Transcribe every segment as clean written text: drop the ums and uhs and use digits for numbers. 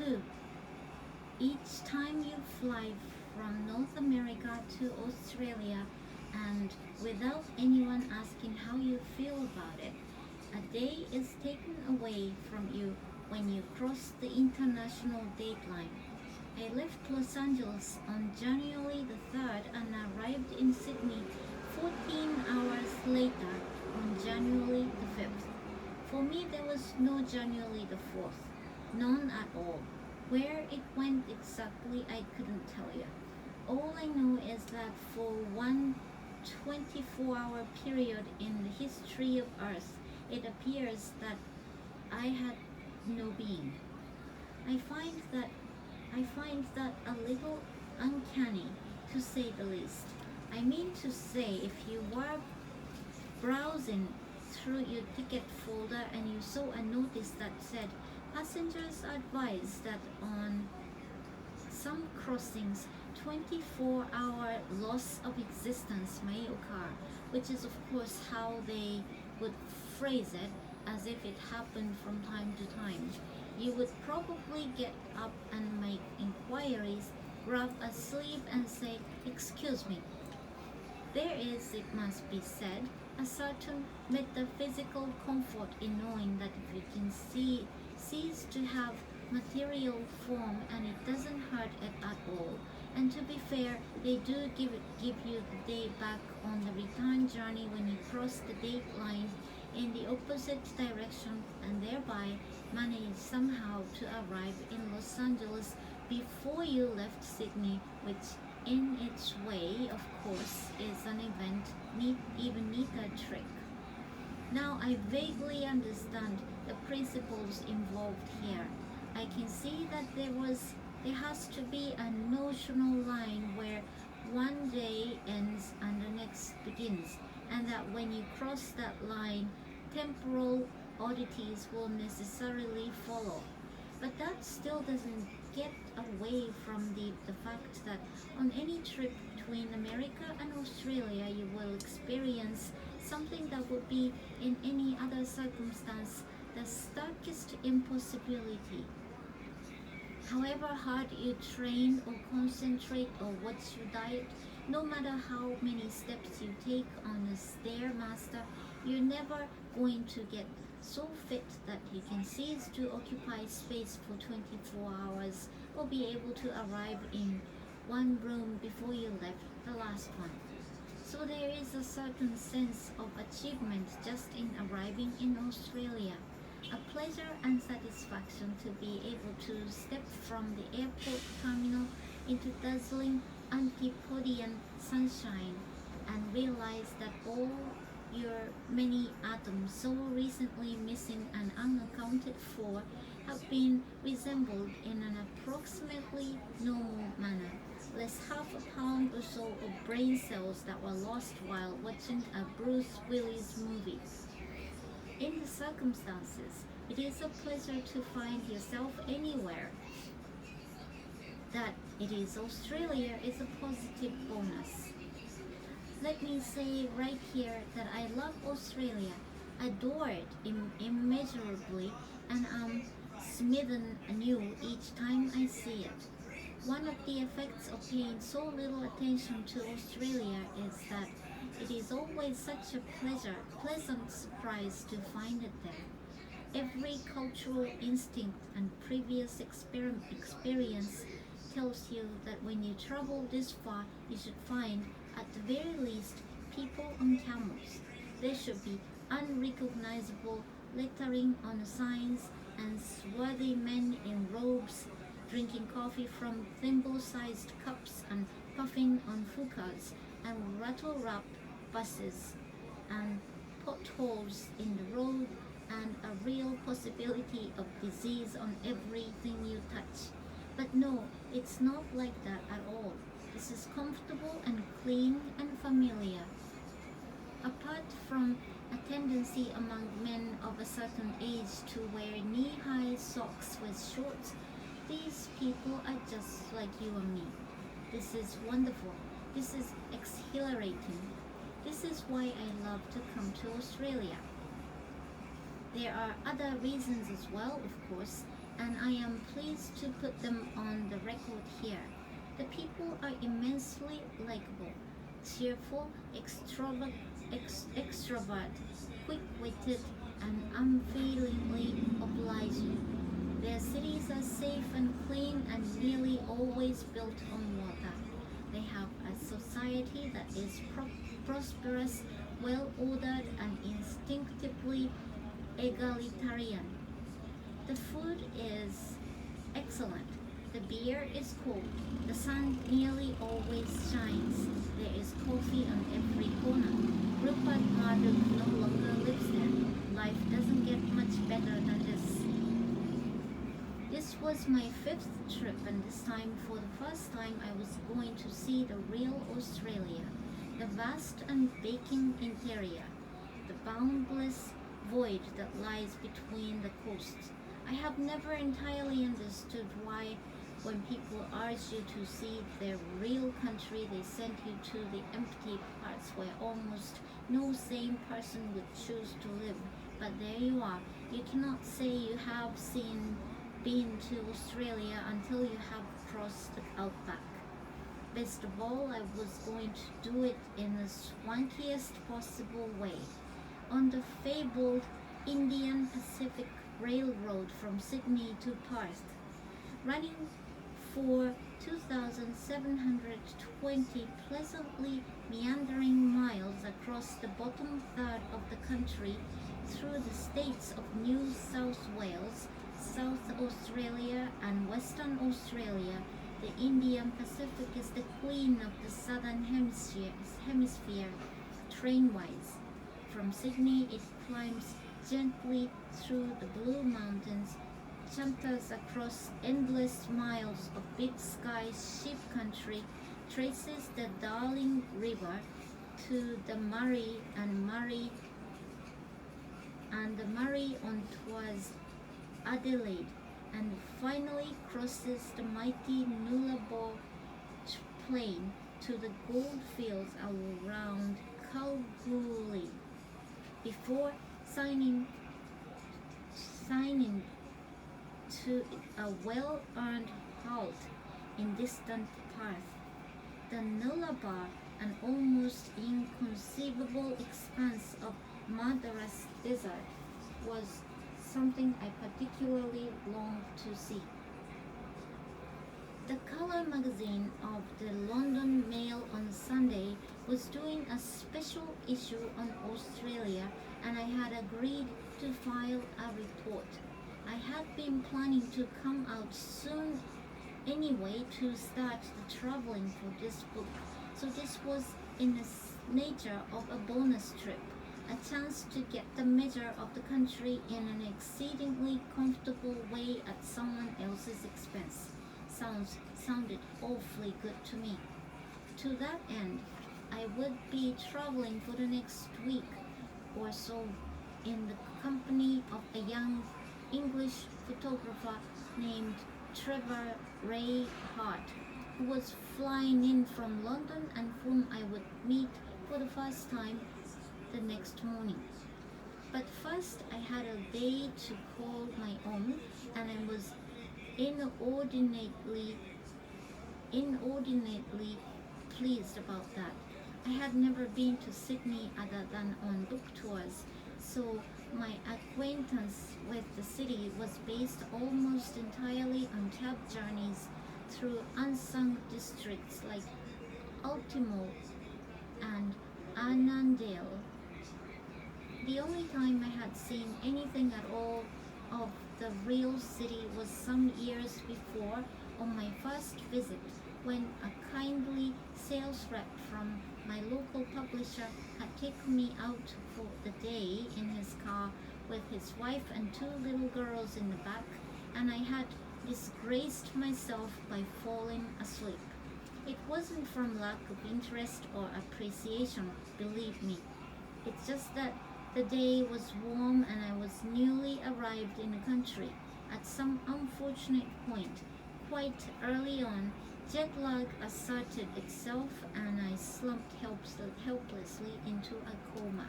too. Each time you fly from North America to Australia and without anyone asking how you feel about it, a day is taken away from you when you cross the international date line. I left Los Angeles on January the 3rd and arrived in Sydney 14 hours later on January the 5th. For me, there was no January the 4th, none at all. Where it went exactly, I couldn't tell you. All I know is that for one 24-hour period in the history of Earth, it appears that I had no being. I find that I find that a little uncanny, to say the least. I mean to say, if you were browsing through your ticket folder and you saw a notice that said, passengers are advised that on some crossings, 24-hour loss of existence may occur, which is of course how they would phrase it, as if it happened from time to time. You would probably get up and make inquiries, grab a sleeve and say, excuse me. There is, it must be said, a certain metaphysical comfort in knowing that if you can cease to have material form and it doesn't hurt it at all. And to be fair, they do give you the day back on the return journey when you cross the date line in the opposite direction and thereby manage somehow to arrive in Los Angeles before you left Sydney, which in its way, of course, is an even neater trick. Now I vaguely understand the principles involved here. I can see that there has to be a notional line where one day ends and the next begins, and that when you cross that line, temporal oddities will necessarily follow. But that still doesn't get away from the fact that on any trip between America and Australia, you will experience something that would be in any other circumstance the starkest impossibility. However hard you train or concentrate or what's your diet, no matter how many steps you take on a stairmaster, you're never going to get so fit that you can cease to occupy space for 24 hours or be able to arrive in one room before you left the last one. So there is a certain sense of achievement just in arriving in Australia. A pleasure and satisfaction to be able to step from the airport terminal into dazzling Antipodean sunshine and realize that all your many atoms so recently missing and unaccounted for have been reassembled in an approximately normal manner, less half a pound or so of brain cells that were lost while watching a Bruce Willis movie. In the circumstances, it is a pleasure to find yourself anywhere. That it is Australia is a positive bonus. Let me say right here that I love Australia, adore it immeasurably, and am smitten anew each time I see it. One of the effects of paying so little attention to Australia is that it is always such a pleasant surprise to find it there. Every cultural instinct and previous experience tells you that when you travel this far, you should find, at the very least, people on camels. There should be unrecognizable lettering on the signs and swarthy men in robes drinking coffee from thimble-sized cups and puffing on hookahs and rattle-wrapped buses and potholes in the road and a real possibility of disease on everything you touch. But no, it's not like that at all. This is comfortable and clean and familiar. Apart from a tendency among men of a certain age to wear knee-high socks with shorts, these people are just like you and me. This is wonderful. This is exhilarating. This is why I love to come to Australia. There are other reasons as well, of course, and I am pleased to put them on the record here. The people are immensely likable, cheerful, extrovert, quick-witted, and unfailingly obliging. Their cities are safe and clean and nearly always built on water. They have a society that is prosperous, well ordered, and instinctively egalitarian. The food is excellent. The beer is cold. The sun nearly always shines. There is coffee on every corner. Rupert Murdoch no longer lives there. Life doesn't get much better than this. This was my fifth trip, and this time, for the first time, I was going to see the real Australia, the vast and baking interior, the boundless void that lies between the coasts. I have never entirely understood why, when people urge you to see their real country, they send you to the empty parts where almost no sane person would choose to live. But there you are. You cannot say you have been to Australia until you have crossed the outback. Best of all, I was going to do it in the swankiest possible way. On the fabled Indian Pacific Railroad from Sydney to Perth, running for 2,720 pleasantly meandering miles across the bottom third of the country through the states of New South Wales, South Australia, and Western Australia. The Indian Pacific is the queen of the southern hemisphere train-wise. From Sydney, it climbs gently through the Blue Mountains, chunters across endless miles of big sky sheep country, traces the Darling River to the Murray and the Murray on towards Adelaide, and finally crosses the mighty Nullarbor plain to the goldfields around Kalgoorlie before signing to a well-earned halt in distant Perth. The Nullarbor, an almost inconceivable expanse of murderous desert, was something I particularly longed to see. The colour magazine of the London Mail on Sunday was doing a special issue on Australia, and I had agreed to file a report. I had been planning to come out soon anyway to start the travelling for this book, so this was in the nature of a bonus trip, a chance to get the measure of the country in an exceedingly comfortable way at someone else's expense. Sounded awfully good to me. To that end, I would be traveling for the next week or so in the company of a young English photographer named Trevor Ray Hart, who was flying in from London and whom I would meet for the first time the next morning. But first I had a day to call my own, and I was inordinately pleased about that. I had never been to Sydney other than on book tours, so my acquaintance with the city was based almost entirely on cab journeys through unsung districts like Ultimo and Annandale. The only time I had seen anything at all of the real city was some years before, on my first visit, when a kindly sales rep from my local publisher had taken me out for the day in his car with his wife and two little girls in the back, and I had disgraced myself by falling asleep. It wasn't from lack of interest or appreciation, believe me. It's just that the day was warm and I was newly arrived in the country. At some unfortunate point, quite early on, jet lag asserted itself and I slumped helplessly into a coma.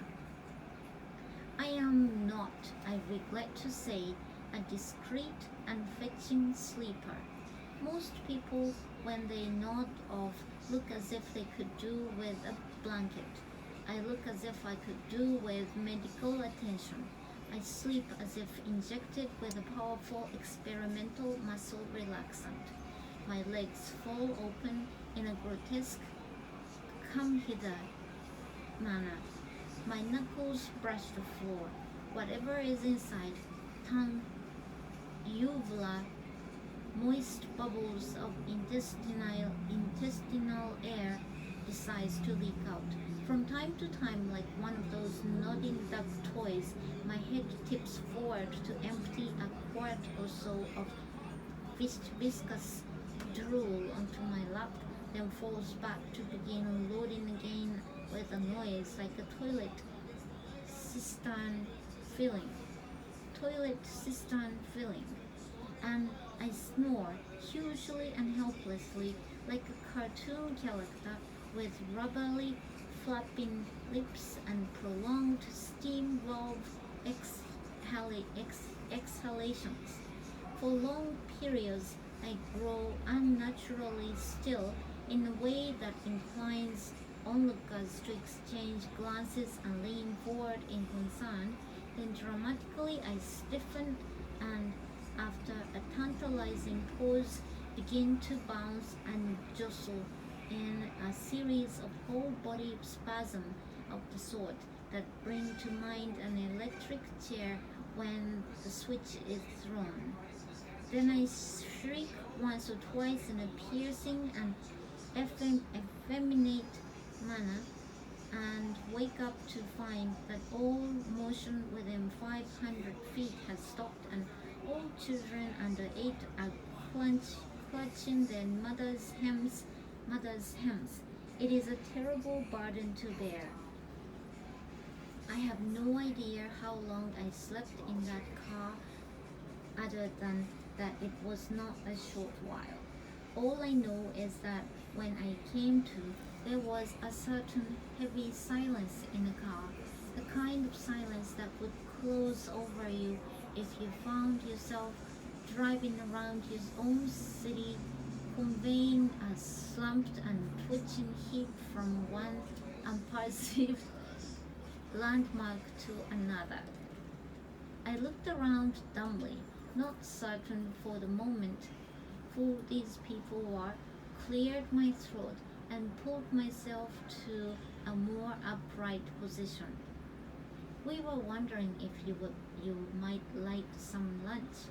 I am not, I regret to say, a discreet and fetching sleeper. Most people, when they nod off, look as if they could do with a blanket. I look as if I could do with medical attention. I sleep as if injected with a powerful experimental muscle relaxant. My legs fall open in a grotesque come hither manner. My knuckles brush the floor. Whatever is inside, tongue, uvula, moist bubbles of intestinal air decides to leak out. From time to time, like one of those nodding duck toys, my head tips forward to empty a quart or so of viscous drool onto my lap, then falls back to begin unloading again with a noise like a cistern filling. Toilet cistern filling. And I snore, hugely and helplessly, like a cartoon character with rubbery flapping lips and prolonged steam valve exhalations. For long periods, I grow unnaturally still in a way that inclines onlookers to exchange glances and lean forward in concern. Then dramatically I stiffen and, after a tantalizing pause, begin to bounce and jostle in a series of whole body spasms of the sort that bring to mind an electric chair when the switch is thrown. Then I shriek once or twice in a piercing and effeminate manner and wake up to find that all motion within 500 feet has stopped and all children under 8 are clutching their mother's hems. It is a terrible burden to bear. I have no idea how long I slept in that car other than that it was not a short while. All I know is that when I came to, there was a certain heavy silence in the car, the kind of silence that would close over you if you found yourself driving around your own city, conveying a slumped and twitching heap from one unperceived landmark to another. I looked around dumbly, not certain for the moment who these people were, cleared my throat, and pulled myself to a more upright position. We were wondering if you might like some lunch,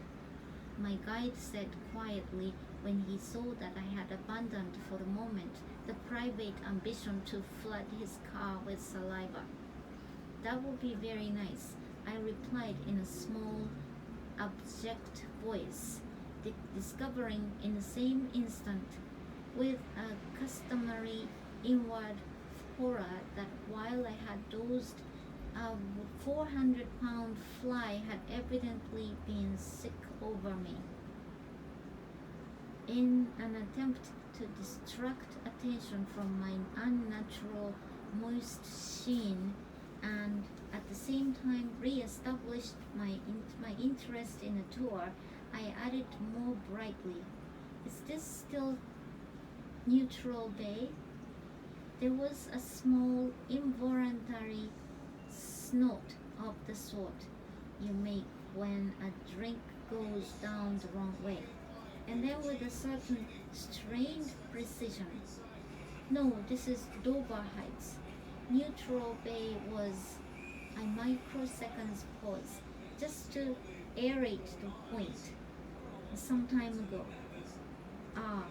my guide said quietly when he saw that I had abandoned for the moment the private ambition to flood his car with saliva. That would be very nice, I replied in a small, abject voice, discovering in the same instant, with a customary inward horror, that while I had dozed, a 400-pound fly had evidently been sick over me. In an attempt to distract attention from my unnatural moist sheen, and at the same time re-established my interest in the tour, I added more brightly, "Is this still Neutral Bay?" There was a small involuntary snort of the sort you make when a drink goes down the wrong way, and then with a certain strained precision, "No, this is Dover Heights." Neutral Bay was a microsecond's pause, just to aerate the point. Some time ago. Ah,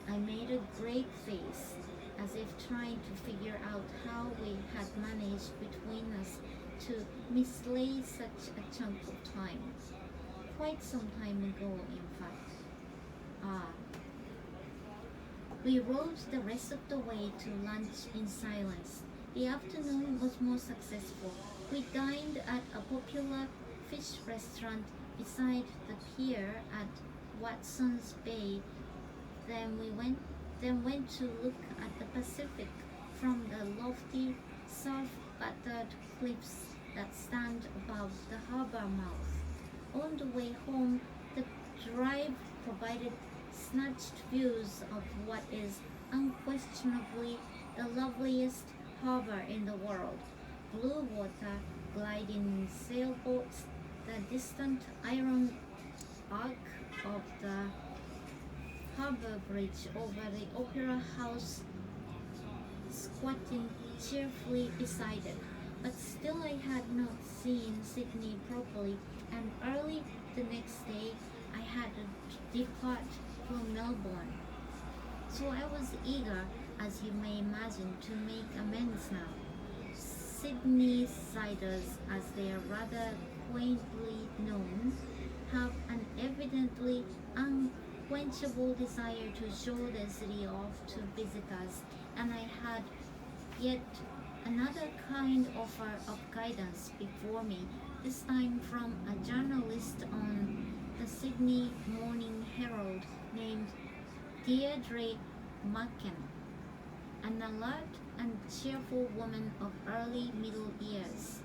I made a great face, as if trying to figure out how we had managed between us to mislay such a chunk of time. Quite some time ago, in fact. Ah. We rode the rest of the way to lunch in silence. The afternoon was more successful. We dined at a popular fish restaurant beside the pier at Watson's Bay. Then went to look at the Pacific from the lofty, surf-battered cliffs that stand above the harbor mouth. On the way home, the drive provided snatched views of what is unquestionably the loveliest harbor in the world. Blue water, gliding sailboats, the distant iron arc of the harbor bridge over the opera house squatting cheerfully beside it. But still I had not seen Sydney properly, and early the next day I had to depart for Melbourne. So I was eager, as you may imagine, to make amends now. Sydney siders, as they are rather quaintly known, have an evidently unquenchable desire to show their city off to visitors, and I had yet another kind offer of guidance before me, this time from a journalist on the Sydney Morning Herald named Deirdre Macken, an alert and cheerful woman of early middle years.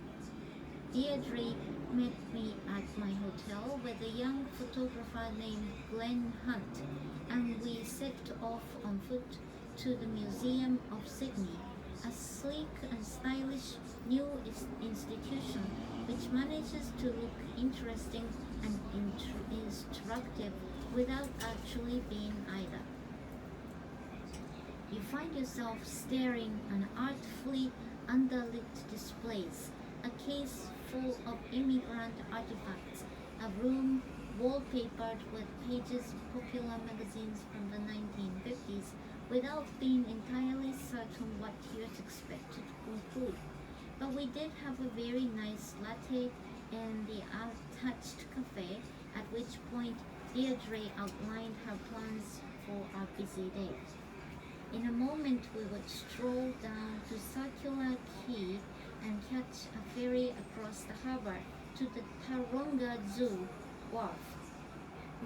Deirdre met me at my hotel with a young photographer named Glenn Hunt, and we set off on foot to the Museum of Sydney, a sleek and stylish new institution which manages to look interesting and instructive without actually being either. You find yourself staring at artfully underlit displays, a case full of immigrant artifacts, a room wallpapered with pages of popular magazines from the 1950s, without being entirely certain what you'd expect to conclude. But we did have a very nice latte in the untouched cafe, at which point Deirdre outlined her plans for our busy day. In a moment we would stroll down to Circular Quay and catch a ferry across the harbour to the Taronga Zoo wharf.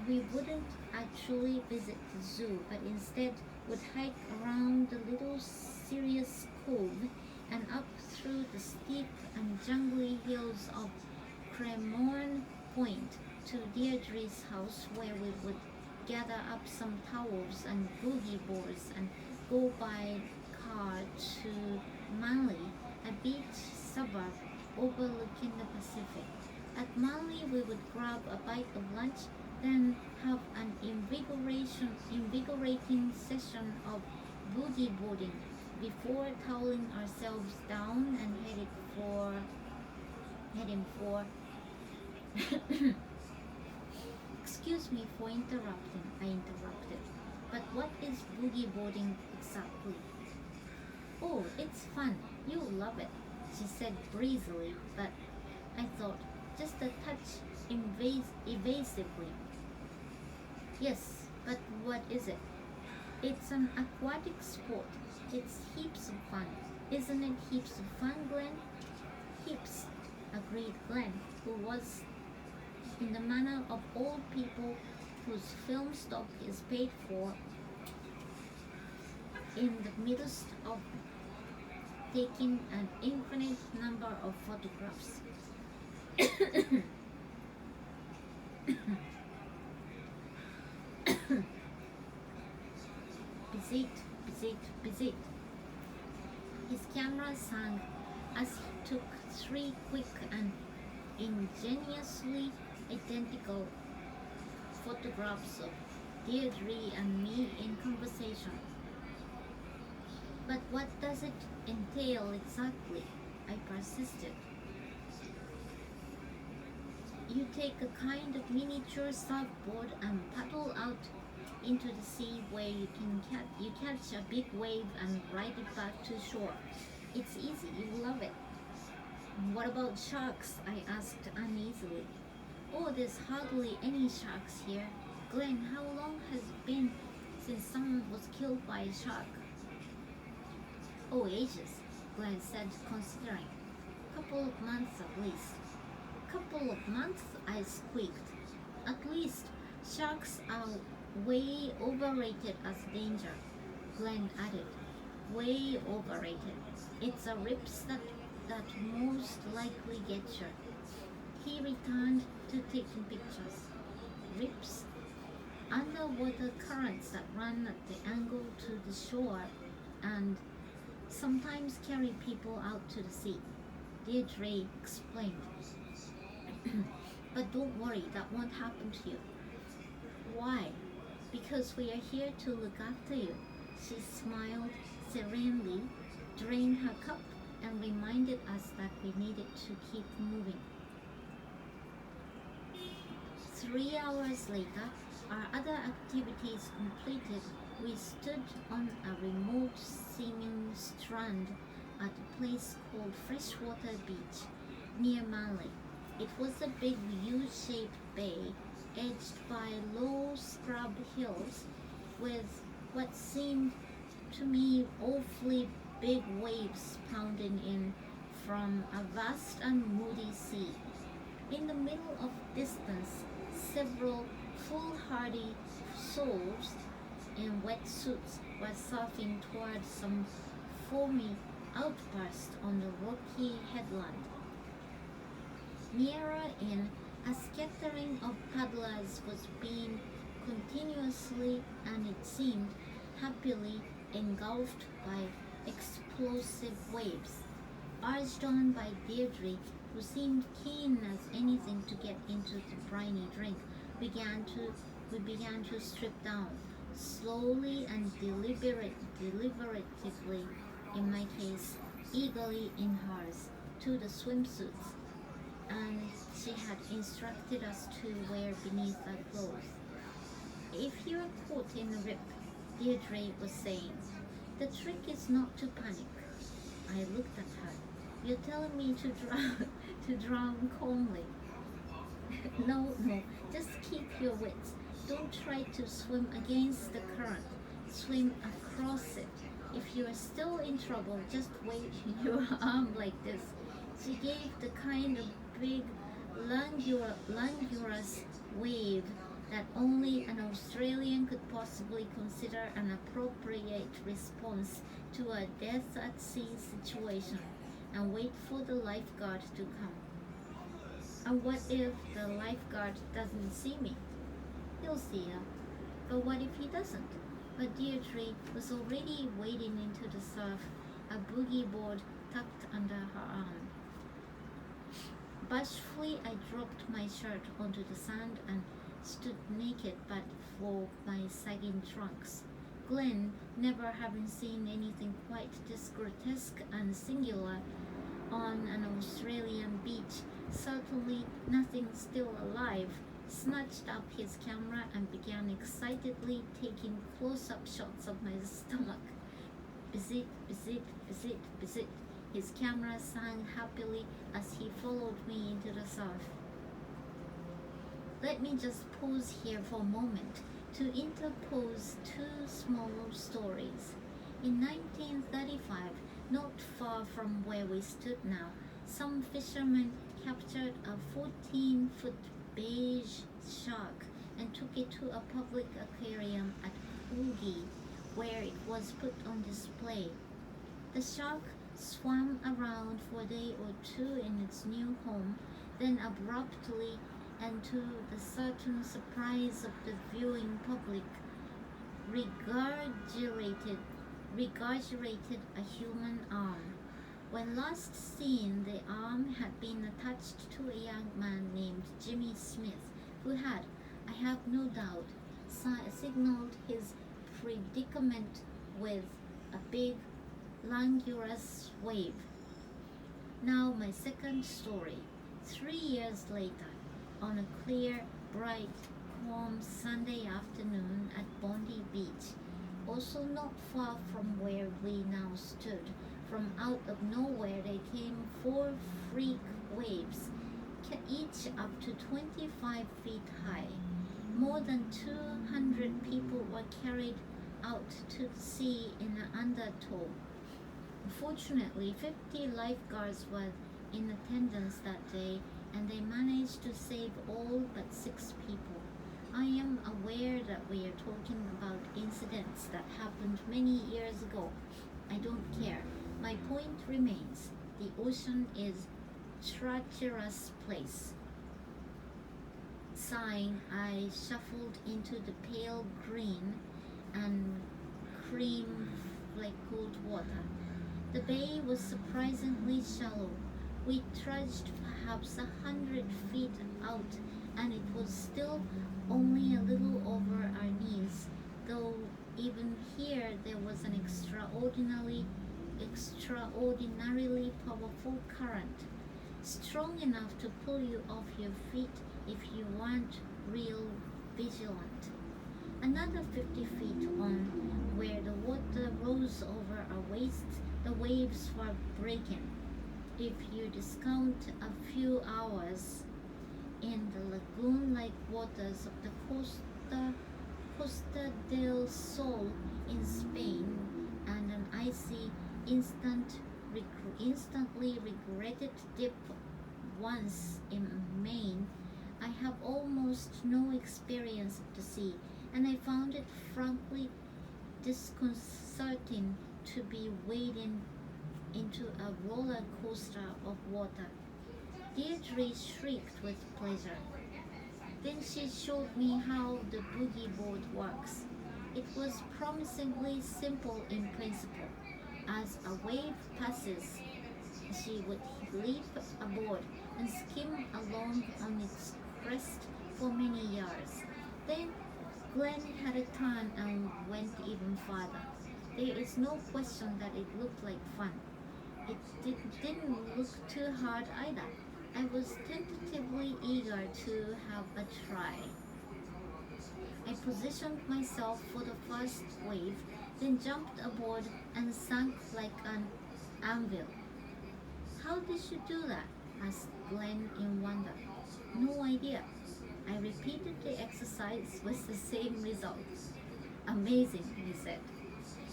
We wouldn't actually visit the zoo, but instead would hike around the little Sirius Cove and up through the steep and jungly hills of Cremorne Point to Deirdre's house, where we would gather up some towels and boogie boards and go by car to Manly, a beach suburb overlooking the Pacific. At Manly, we would grab a bite of lunch, then have an invigorating session of boogie boarding before toweling ourselves down and heading for excuse me for interrupting, I interrupted. But what is boogie boarding exactly? Oh, it's fun. You'll love it, she said breezily, but I thought just a touch evasively. Yes, but what is it? It's an aquatic sport. It's heaps of fun. Isn't it heaps of fun, Glenn? Heaps, agreed Glenn, who was, in the manner of old people whose film stock is paid for, in the midst of taking an infinite number of photographs. Besit. His camera sang as he took 3 quick and ingeniously identical photographs of Deirdre and me in conversation. But what does it entail exactly? I persisted. You take a kind of miniature surfboard and paddle out into the sea where you catch a big wave and ride it back to shore. It's easy, you love it. What about sharks? I asked uneasily. Oh, there's hardly any sharks here. Glenn, how long has it been since someone was killed by a shark? Oh, ages, Glenn said, considering. Couple of months at least. Couple of months? I squeaked. At least, sharks are way overrated as danger, Glenn added. Way overrated. It's a rips that most likely gets you. He returned to taking pictures. Rips, underwater currents that run at the angle to the shore and sometimes carry people out to the sea. Deirdre explained. But don't worry, that won't happen to you. Why? Because we are here to look after you. She smiled serenely, drained her cup, and reminded us that we needed to keep moving. 3 hours later, our other activities completed, we stood on a remote seeming strand at a place called Freshwater Beach near Manly. It was a big U-shaped bay edged by low scrub hills with what seemed to me awfully big waves pounding in from a vast and moody sea. In the middle of distance, several foolhardy souls in wetsuits were surfing toward some foamy outburst on the rocky headland. Nearer in, a scattering of paddlers was being continuously and it seemed happily engulfed by explosive waves. Urged on by Deirdre, who seemed keen as anything to get into the briny drink, we began to strip down, slowly and deliberatively, in my case, eagerly in hers, to the swimsuits, and she had instructed us to wear beneath our clothes. If you're caught in a rip, Deirdre was saying, the trick is not to panic. I looked at her. You're telling me to drown, to drown calmly. No, just keep your wits. Don't try to swim against the current. Swim across it. If you're still in trouble, just wave your arm like this. She gave the kind of big, languorous wave that only an Australian could possibly consider an appropriate response to a death at sea situation, and wait for the lifeguard to come. And what if the lifeguard doesn't see me? He'll see her. But what if he doesn't? But Deirdre was already wading into the surf, a boogie board tucked under her arm. Bashfully, I dropped my shirt onto the sand and stood naked but for my sagging trunks. Glenn, never having seen anything quite this grotesque and singular on an Australian beach, certainly nothing still alive, snatched up his camera and began excitedly taking close-up shots of my stomach. Bizit, bizit, bizit, bizit. His camera sang happily as he followed me into the surf. Let me just pause here for a moment to interpose two small stories. In 1935, not far from where we stood now, some fishermen captured a 14-foot beige shark and took it to a public aquarium at Coogee, where it was put on display. The shark swam around for a day or two in its new home, then abruptly, and to the certain surprise of the viewing public, regurgitated a human arm. When last seen, the arm had been attached to a young man named Jimmy Smith, who had, I have no doubt, signaled his predicament with a big, languorous wave. Now my second story. 3 years later, on a clear, bright, warm Sunday afternoon at Bondi Beach, also not far from where we now stood, from out of nowhere there came 4 freak waves, each up to 25 feet high. More than 200 people were carried out to sea in an undertow. Fortunately, 50 lifeguards were in attendance that day, and they managed to save all but 6 people. I am aware that we are talking about incidents that happened many years ago. I don't care. My point remains. The ocean is a treacherous place. Sighing, I shuffled into the pale green and cream cold water. The bay was surprisingly shallow. We trudged perhaps 100 feet out, and it was still only a little over our knees, though even here there was an extraordinarily powerful current, strong enough to pull you off your feet if you weren't real vigilant. Another 50 feet on, where the water rose over our waists, the waves were breaking. If you discount a few hours in the lagoon-like waters of the Costa del Sol in Spain and an icy, instantly regretted dip once in Maine, I have almost no experience of the sea, and I found it frankly disconcerting to be wading into a roller coaster of water. Deirdre shrieked with pleasure. Then she showed me how the boogie board works. It was promisingly simple in principle. As a wave passes, she would leap aboard and skim along on its crest for many yards. Then Glenn had a turn and went even farther. There is no question that it looked like fun. Didn't look too hard either. I was tentatively eager to have a try. I positioned myself for the first wave, then jumped aboard and sank like an anvil. How did you do that? Asked Glenn in wonder. No idea. I repeated the exercise with the same result. Amazing, he said.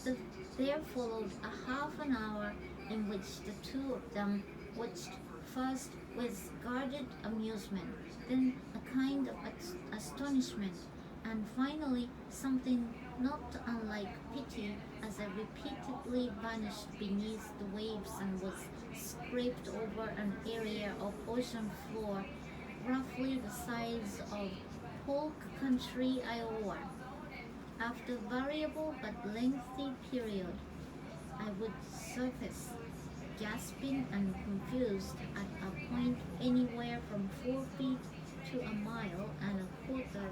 The, there followed a half an hour in which the two of them watched, first with guarded amusement, then a kind of astonishment, and finally something not unlike pity as I repeatedly vanished beneath the waves and was scraped over an area of ocean floor roughly the size of Polk Country, Iowa. After variable but lengthy period, I would surface, gasping and confused at a point anywhere from 4 feet to a mile and a quarter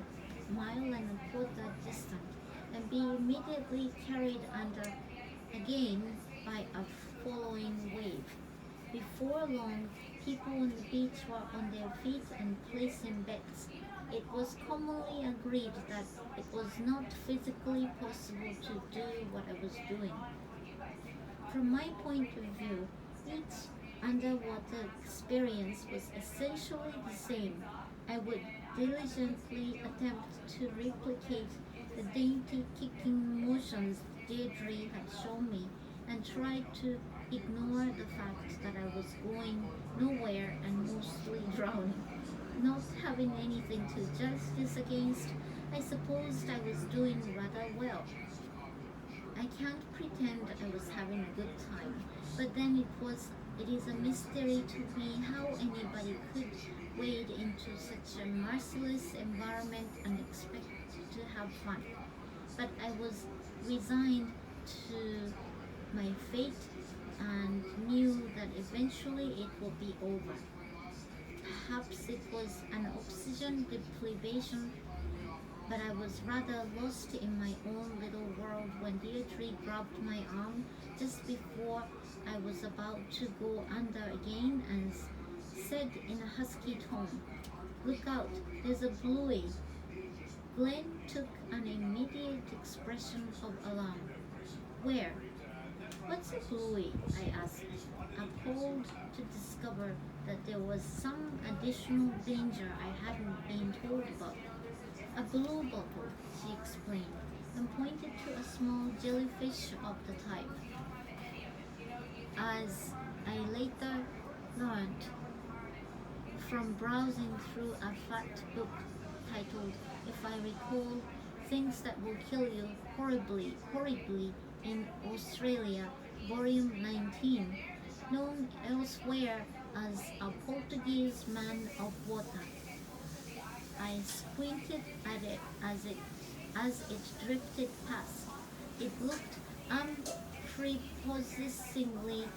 distant, and be immediately carried under again by a following wave. Before long, people on the beach were on their feet and placing bets. It was commonly agreed that it was not physically possible to do what I was doing. From my point of view, each underwater experience was essentially the same. I would diligently attempt to replicate the dainty kicking motions Deirdre had shown me and tried to ignore the fact that I was going nowhere and mostly drowning. Not having anything to judge this against, I supposed I was doing rather well. I can't pretend I was having a good time, but then it is a mystery to me how anybody could wade into such a merciless environment and expect to have fun. But I was resigned to my fate and knew that eventually it would be over. Perhaps it was an oxygen deprivation, but I was rather lost in my own little world when Deirdre grabbed my arm just before I was about to go under again and said in a husky tone, "Look out, there's a bluey." Glenn took an immediate expression of alarm. "Where?" "What's a bluey?" I asked, appalled to discover that there was some additional danger I hadn't been told about. "A blue bottle," she explained, and pointed to a small jellyfish of the type. As I later learned from browsing through a fat book titled, if I recall, Things That Will Kill You Horribly in Australia, Volume 19, known elsewhere as A Portuguese Man of Water. I squinted at it as it drifted past. It looked unprepossessingly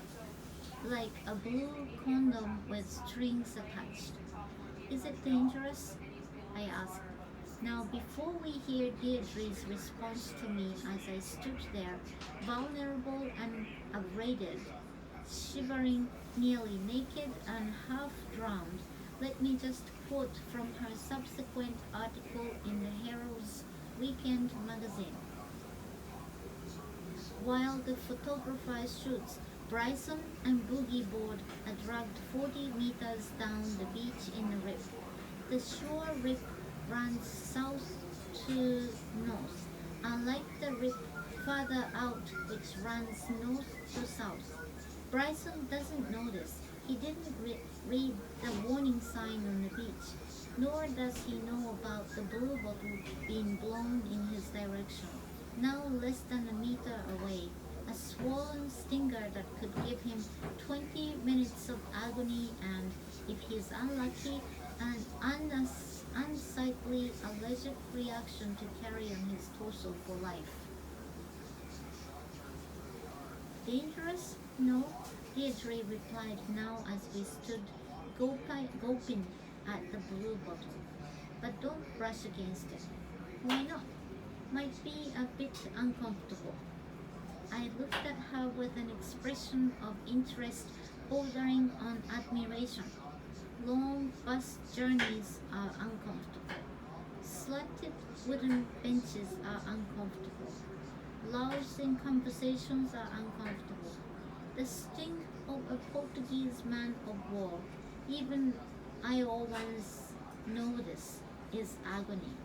like a blue condom with strings attached. Is it dangerous? I asked. Now, before we hear Deirdre's response to me as I stood there, vulnerable and abraded, shivering, nearly naked, and half drowned, let me just quote from her subsequent article in the Herald's Weekend magazine. While the photographer shoots, Bryson and Boogie board are dragged 40 meters down the beach in a rip. The shore rip runs south to north, unlike the rip farther out which runs north to south. Bryson doesn't notice. He didn't read the warning sign on the beach, nor does he know about the blue bottle being blown in his direction, now less than a meter away, a swollen stinger that could give him 20 minutes of agony and, if he's unlucky, an unsightly allergic reaction to carry on his torso for life. Dangerous? No, Deirdre replied now as we stood gulping at the blue bottle. But don't brush against it. Why not? Might be a bit uncomfortable. I looked at her with an expression of interest bordering on admiration. Long bus journeys are uncomfortable. Slatted wooden benches are uncomfortable. Lousing conversations are uncomfortable. The sting of a Portuguese man of war, even Iowans know this, is agony.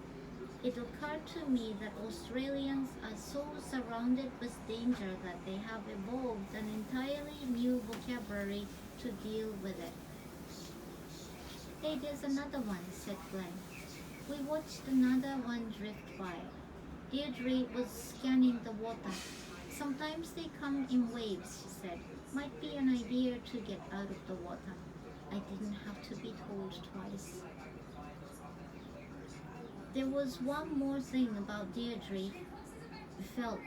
It occurred to me that Australians are so surrounded with danger that they have evolved an entirely new vocabulary to deal with it. Hey, there's another one, said Glenn. We watched another one drift by. Deirdre was scanning the water. Sometimes they come in waves, she said. Might be an idea to get out of the water. I didn't have to be told twice. There was one more thing about Deirdre felt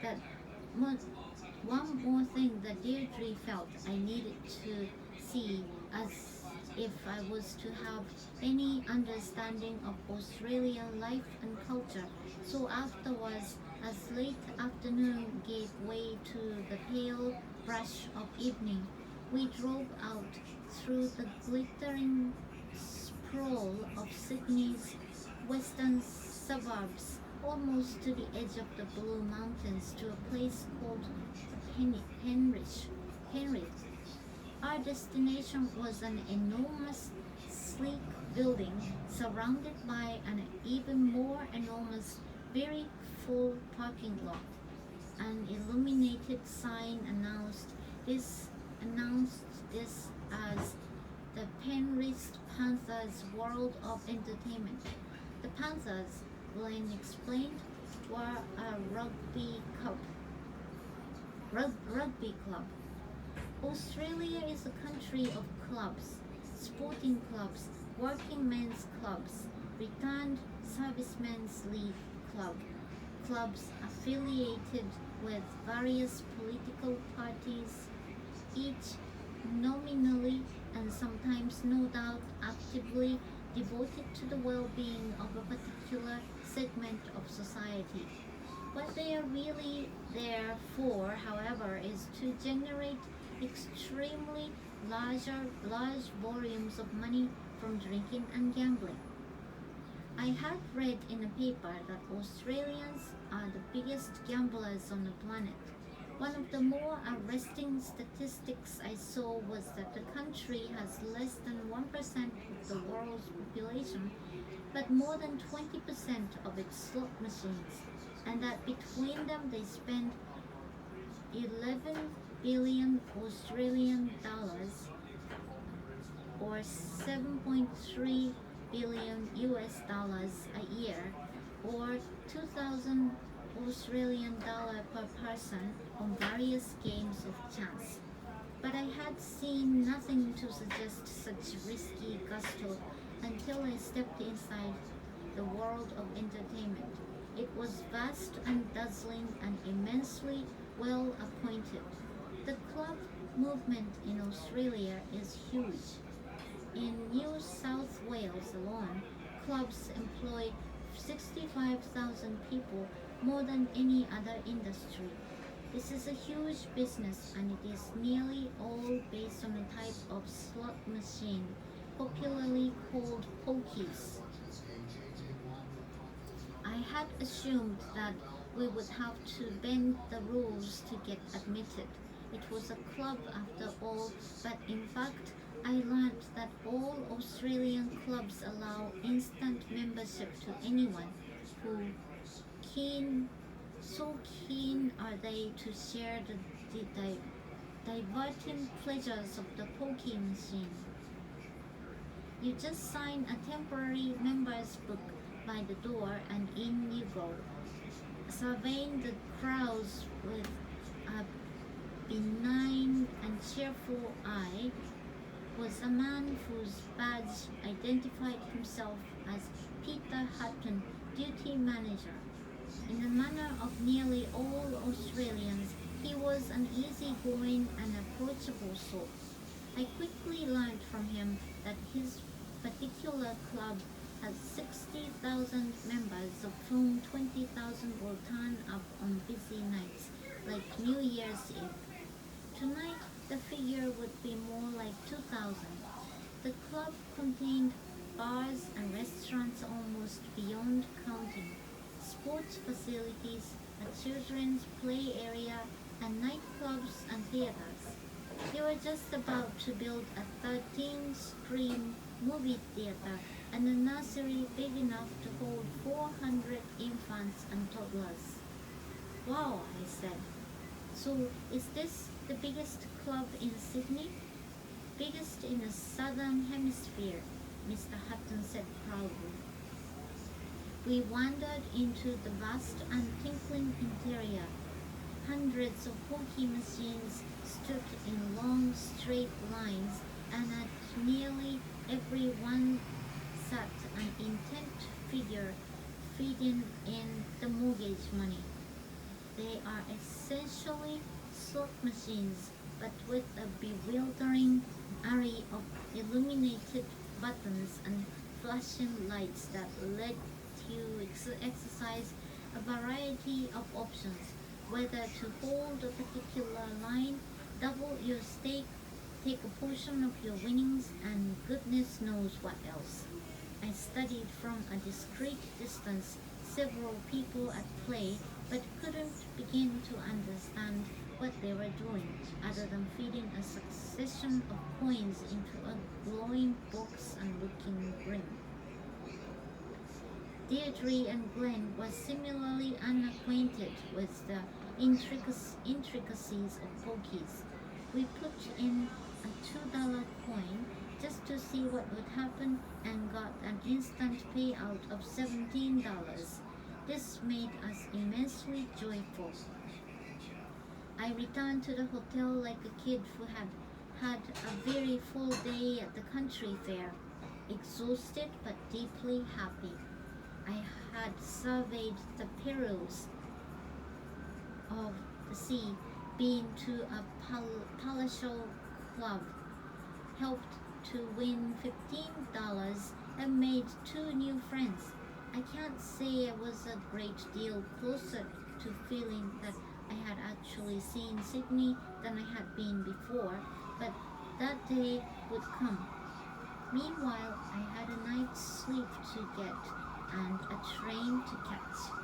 that one more thing that Deirdre felt I needed to see as if I was to have any understanding of Australian life and culture. So afterwards, as late afternoon gave way to the pale brush of evening, we drove out through the glittering sprawl of Sydney's western suburbs, almost to the edge of the Blue Mountains, to a place called Penrith. Our destination was an enormous, sleek building surrounded by an even more enormous, very full parking lot. An illuminated sign announced this as the Penrith Panthers World of Entertainment. The Panthers, Glenn explained, were a rugby club. Australia is a country of clubs, sporting clubs, working men's clubs, returned servicemen's league clubs affiliated with various political parties, each nominally and sometimes no doubt actively devoted to the well-being of a particular segment of society. What they are really there for, however, is to generate extremely large volumes of money from drinking and gambling. I had read in a paper that Australians are the biggest gamblers on the planet. One of the more arresting statistics I saw was that the country has less than 1% of the world's population, but more than 20% of its slot machines, and that between them they spend 11 billion Australian dollars or 7.3 billion US dollars a year, or 2,000 Australian dollar per person on various games of chance. But I had seen nothing to suggest such risky gusto until I stepped inside the world of entertainment. It was vast and dazzling and immensely well appointed. The club movement in Australia is huge. In New South Wales alone, clubs employ 65,000 people, more than any other industry. This is a huge business and it is nearly all based on a type of slot machine, popularly called pokies. I had assumed that we would have to bend the rules to get admitted. It was a club after all, but in fact, I learned that all Australian clubs allow instant membership to anyone who keen so keen are they to share the diverting pleasures of the pokie machine. You just sign a temporary member's book by the door and in you go. Surveying the crowds with a benign and cheerful eye was a man whose badge identified himself as Peter Hutton, duty manager. In the manner of nearly all Australians, he was an easygoing and approachable sort. I quickly learned from him that his particular club has 60,000 members, of whom 20,000 will turn up on busy nights, like New Year's Eve. Tonight, the figure would be more like 2,000. The club contained bars and restaurants almost beyond counting, sports facilities, a children's play area, and nightclubs and theaters. They were just about to build a 13-screen movie theater and a nursery big enough to hold 400 infants and toddlers. Wow, I said. So is this the biggest club in Sydney? Biggest in the southern hemisphere, Mr. Hutton said proudly. We wandered into the vast and tinkling interior. Hundreds of pokie machines stood in long straight lines, and at nearly every one sat an intent figure feeding in the mortgage money. They are essentially slot machines, but with a bewildering array of illuminated buttons and flashing lights that let you exercise a variety of options, whether to hold a particular line, double your stake, take a portion of your winnings, and goodness knows what else. I studied from a discreet distance several people at play, but couldn't begin to understand what they were doing, other than feeding a succession of coins into a glowing box and looking grim. Deirdre and Glenn were similarly unacquainted with the intricacies of pokies. We put in a $2 coin just to see what would happen and got an instant payout of $17. This made us immensely joyful. I returned to the hotel like a kid who had had a very full day at the country fair, exhausted but deeply happy. I had surveyed the perils of the sea, been to a palatial club, helped to win $15, and made 2 new friends. I can't say I was a great deal closer to feeling that I had actually seen Sydney than I had been before, but that day would come. Meanwhile, I had a night's sleep to get and a train to catch.